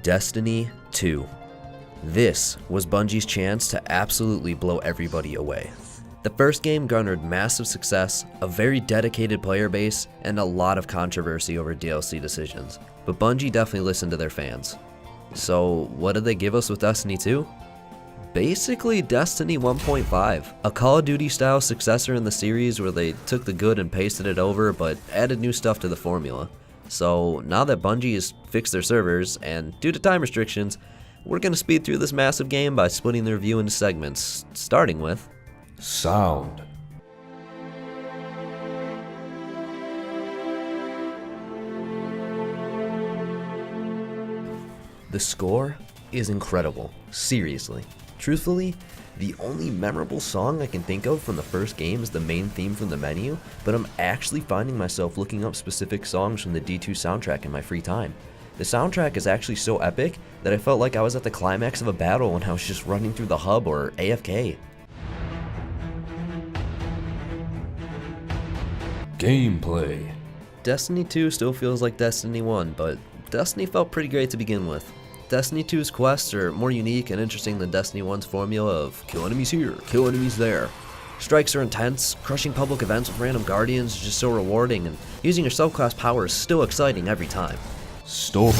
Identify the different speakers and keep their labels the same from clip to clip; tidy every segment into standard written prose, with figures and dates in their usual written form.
Speaker 1: Destiny 2. This was Bungie's chance to absolutely blow everybody away. The first game garnered massive success, a very dedicated player base, and a lot of controversy over DLC decisions, but Bungie definitely listened to their fans. So what did they give us with Destiny 2? Basically Destiny 1.5, a Call of Duty style successor in the series where they took the good and pasted it over but added new stuff to the formula. So now that Bungie has fixed their servers, and due to time restrictions, we're going to speed through this massive game by splitting the review into segments, starting with
Speaker 2: Sound.
Speaker 1: The score is incredible, seriously. Truthfully, the only memorable song I can think of from the first game is the main theme from the menu, but I'm actually finding myself looking up specific songs from the D2 soundtrack in my free time. The soundtrack is actually so epic that I felt like I was at the climax of a battle when I was just running through the hub or AFK.
Speaker 2: Gameplay.
Speaker 1: Destiny 2 still feels like Destiny 1, but Destiny felt pretty great to begin with. Destiny 2's quests are more unique and interesting than Destiny 1's formula of kill enemies here, kill enemies there. Strikes are intense, crushing public events with random guardians is just so rewarding, and using your subclass power is still exciting every time.
Speaker 2: Story.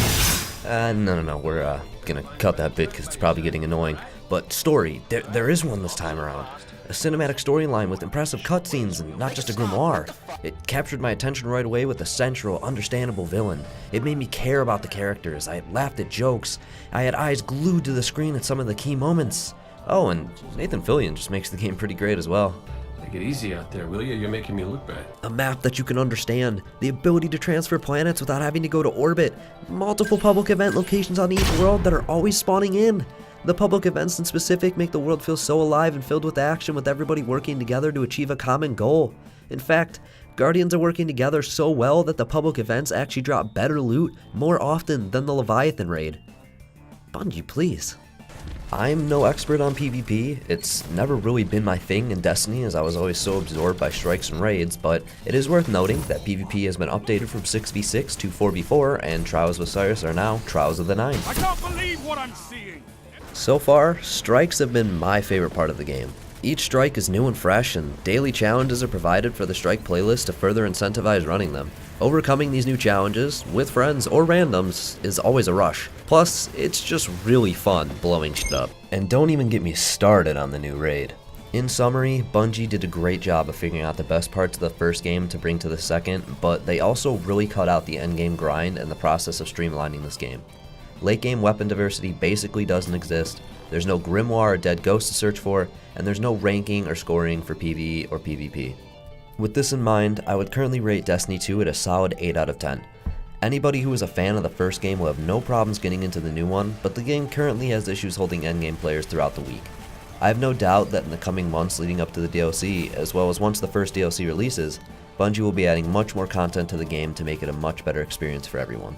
Speaker 1: No, we're gonna cut that bit because it's probably getting annoying. But story, there is one this time around. A cinematic storyline with impressive cutscenes and not just a grimoire. It captured my attention right away with a central, understandable villain. It made me care about the characters. I laughed at jokes. I had eyes glued to the screen at some of the key moments. Oh, and Nathan Fillion just makes the game pretty great as well.
Speaker 3: Take it easy out there, will you? You're making me look bad.
Speaker 1: A map that you can understand, the ability to transfer planets without having to go to orbit, multiple public event locations on each world that are always spawning in. The public events in specific make the world feel so alive and filled with action, with everybody working together to achieve a common goal. In fact, Guardians are working together so well that the public events actually drop better loot more often than the Leviathan raid. Bungie, please. I'm no expert on PvP, it's never really been my thing in Destiny as I was always so absorbed by strikes and raids, but it is worth noting that PvP has been updated from 6v6 to 4v4, and Trials with Cyrus are now Trials of the Nine.
Speaker 4: I can't believe what I'm seeing!
Speaker 1: So far, strikes have been my favorite part of the game. Each strike is new and fresh, and daily challenges are provided for the strike playlist to further incentivize running them. Overcoming these new challenges, with friends or randoms, is always a rush. Plus, it's just really fun blowing shit up. And don't even get me started on the new raid. In summary, Bungie did a great job of figuring out the best parts of the first game to bring to the second, but they also really cut out the endgame grind in the process of streamlining this game. Late game weapon diversity basically doesn't exist, there's no grimoire or dead ghost to search for, and there's no ranking or scoring for PvE or PvP. With this in mind, I would currently rate Destiny 2 at a solid 8 out of 10. Anybody who was a fan of the first game will have no problems getting into the new one, but the game currently has issues holding endgame players throughout the week. I have no doubt that in the coming months leading up to the DLC, as well as once the first DLC releases, Bungie will be adding much more content to the game to make it a much better experience for everyone.